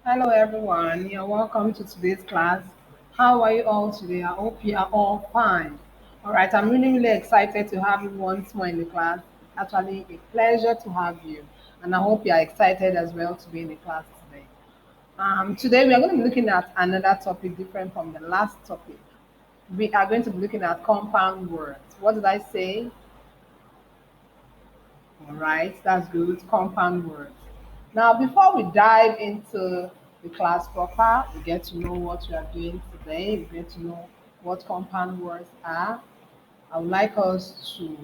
Hello everyone, you're welcome to today's class. How are you all today? I hope you are all fine. All right, I'm really excited to have you once more in the class. It's actually a pleasure to have you, and I hope you are excited as well to be in the class today. Today we are going to be looking at another topic different from the last topic. We are going to be looking at compound words. What did I say? All right, that's good. Compound words. Now, before we dive into the class proper, we get to know what we are doing today. We get to know what compound words are. I would like us to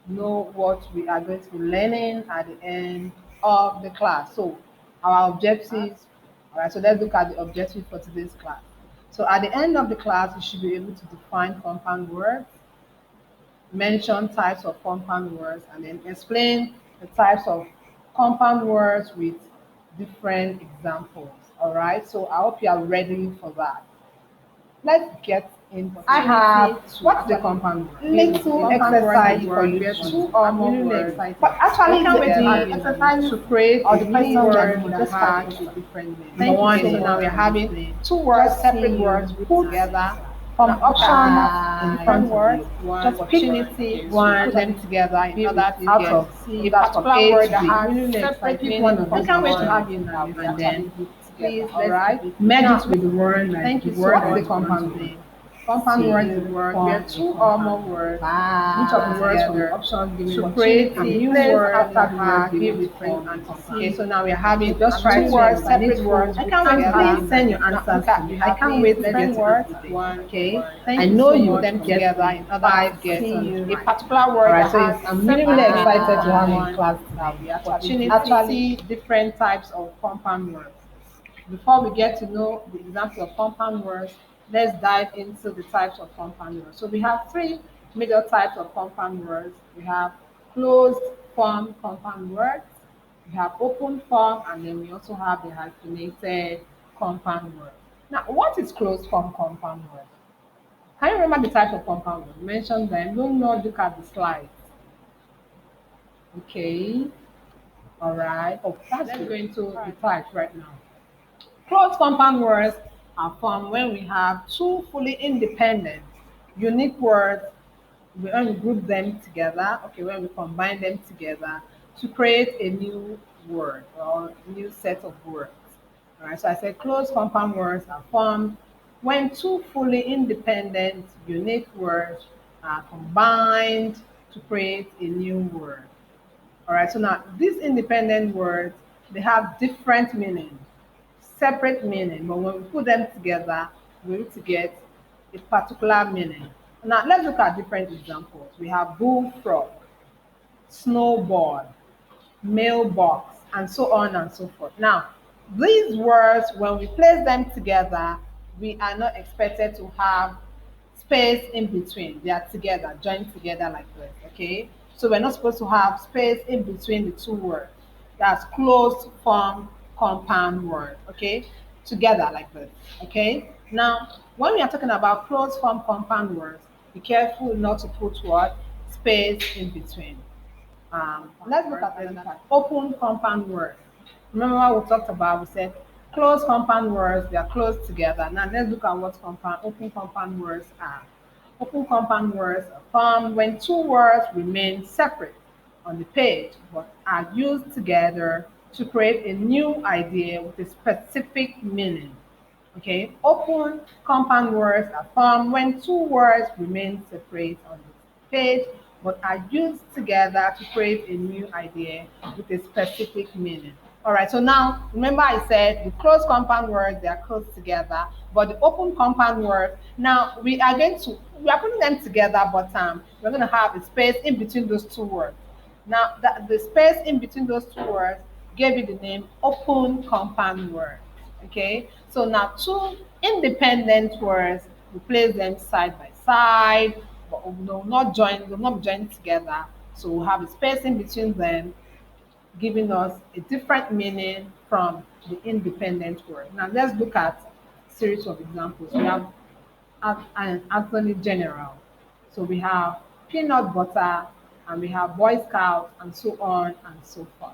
know what we are going to be learning at the end of the class. So, our objectives. All right, so let's look at the objective for today's class. So, at the end of the class, you should be able to define compound words, mention types of compound words, and then explain the types of compound words with different examples. All right, so I hope you are ready for that. Let's get into I have what's the compound word? Little exercise for you, two or more words. But actually, the exercise to create or the question word that has a different name. Number one, so now we're having two words, separate words put together from options in front words. Just opportunity, one, put them together in order to get a particular word that has separate meaning. We can't wait to have you now, and then please, all right. Merge it with the word. Thank you. So what's the compound name? Compound word is a word where two or more words, each of the words from the options given to create a new word after the word give different answers. Okay, so now we're having just try two words, separate words. I can't wait. Please send your answers to me. I can't wait to get words. Okay, I know you put them together in order to get a particular word. Alright, so I'm really excited to have you in class today. We actually different types of compound words. Before we get to know the example of compound words, let's dive into the types of compound words. So we have three major types of compound words. We have closed form compound words, we have open form, and then we also have the hyphenated compound words. Now, what is closed form compound words? Can you remember the types of compound words? Mention them. Don't not look at the slides. Okay. All right. Oh, let's go into the types right now. Closed compound words are formed when we have two fully independent, unique words, when we group them together, okay, when we combine them together to create a new word or new set of words. All right, so I said closed compound words are formed when two fully independent, unique words are combined to create a new word. All right, so now these independent words, they have different meanings, separate meaning, but when we put them together, we're able to get a particular meaning. Now let's look at different examples. We have bullfrog, snowball, mailbox, and so on and so forth. Now, these words, when we place them together, we are not expected to have space in between. They are together, joined together like this, okay? So we're not supposed to have space in between the two words. That's closed form compound word, okay? Together like this, okay? Now, when we are talking about closed form compound words, be careful not to put what? Space in between. Let's look at another type. Open compound words. Remember what we talked about? We said closed compound words, they are close together. Now let's look at what open compound words are. Open compound words are formed when two words remain separate on the page but are used together to create a new idea with a specific meaning. Okay, open compound words are formed when two words remain separate on the page but are used together to create a new idea with a specific meaning. All right, so now remember I said the closed compound words, they are close together, but the open compound words, now we are putting them together, but we're going to have a space in between those two words. Now the space in between those two words gave you the name open compound word. Okay, so now two independent words, we place them side by side, but will not be joined together. So we'll have a space in between them, giving us a different meaning from the independent word. Now let's look at a series of examples. We have an Anthony General. So we have peanut butter, and we have Boy Scouts, and so on and so forth.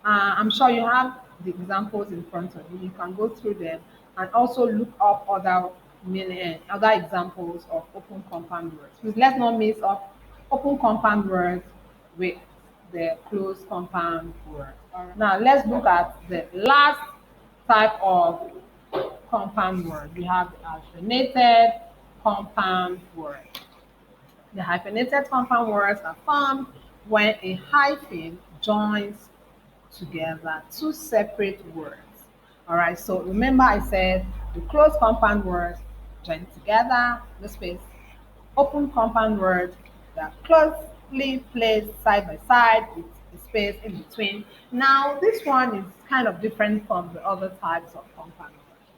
I'm sure you have the examples in front of you. You can go through them and also look up other meaning, other examples of open compound words. Please let's not mix up open compound words with the closed compound word. Now let's look at the last type of compound word. We have the hyphenated compound word. The hyphenated compound words are formed when a hyphen joins together two separate words. All right, so remember I said the closed compound words join together, the space. Open compound words that are closely placed side by side with a space in between. Now, this one is kind of different from the other types of compound words.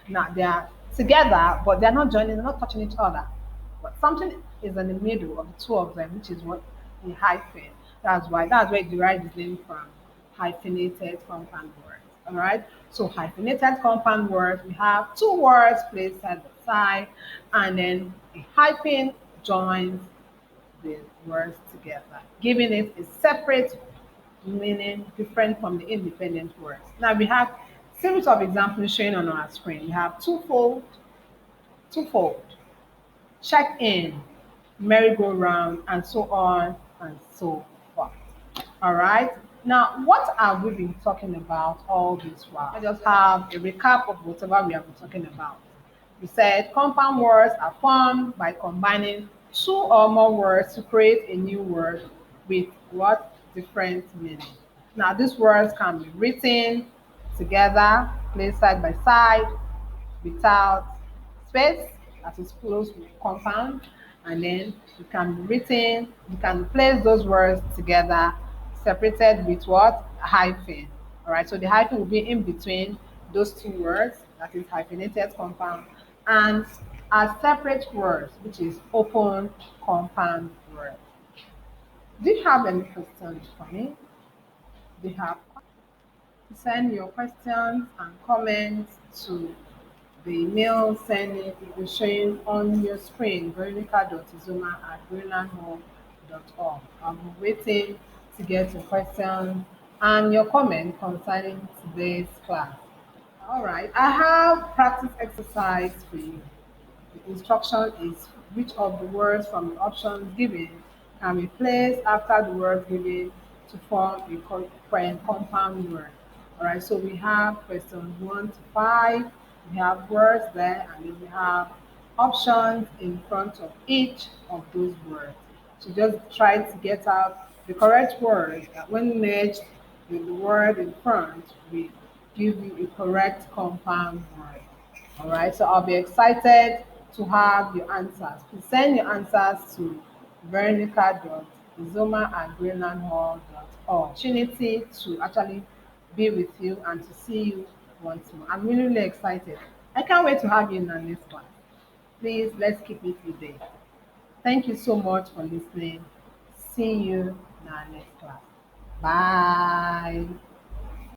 Now, they are together, but they're not joining, they're not touching each other. But something is in the middle of the two of them, which is what the hyphen. That's where it derives its name from, hyphenated compound words. All right. So hyphenated compound words, we have two words placed side by side, and then a hyphen joins the words together, giving it a separate meaning different from the independent words. Now we have series of examples showing on our screen. We have twofold, check in, merry-go-round, and so on and so forth. All right. Now, what have we been talking about all this while? I just have a recap of whatever we have been talking about. We said compound words are formed by combining two or more words to create a new word with what different meaning. Now, these words can be written together, placed side by side, without space, that is closed with compound, and then you can be written, you can place those words together, separated with what? A hyphen. All right, so the hyphen will be in between those two words, that is hyphenated compound, and as separate words, which is open compound word. Do you have any questions for me? Do you have send your questions and comments to the email sending is showing on your screen, veronica.izoma@greenlandhome.org. I'll be waiting to get your questions and your comment concerning today's class. All right, I have practice exercise for you. The instruction is which of the words from the options given can be placed after the words given to form a compound word. All right, so we have questions 1 to 5. We have words there, and then we have options in front of each of those words. So just try to get out the correct word that when merged with the word in front will give you a correct compound word. All right, so I'll be excited to have your answers. Please send your answers to veronica.izoma@greenlandhall.org. Opportunity to actually be with you and to see you once more. I'm really, really excited. I can't wait to have you in our next one. Please, let's keep it today. Thank you so much for listening. See you in our next class. Bye.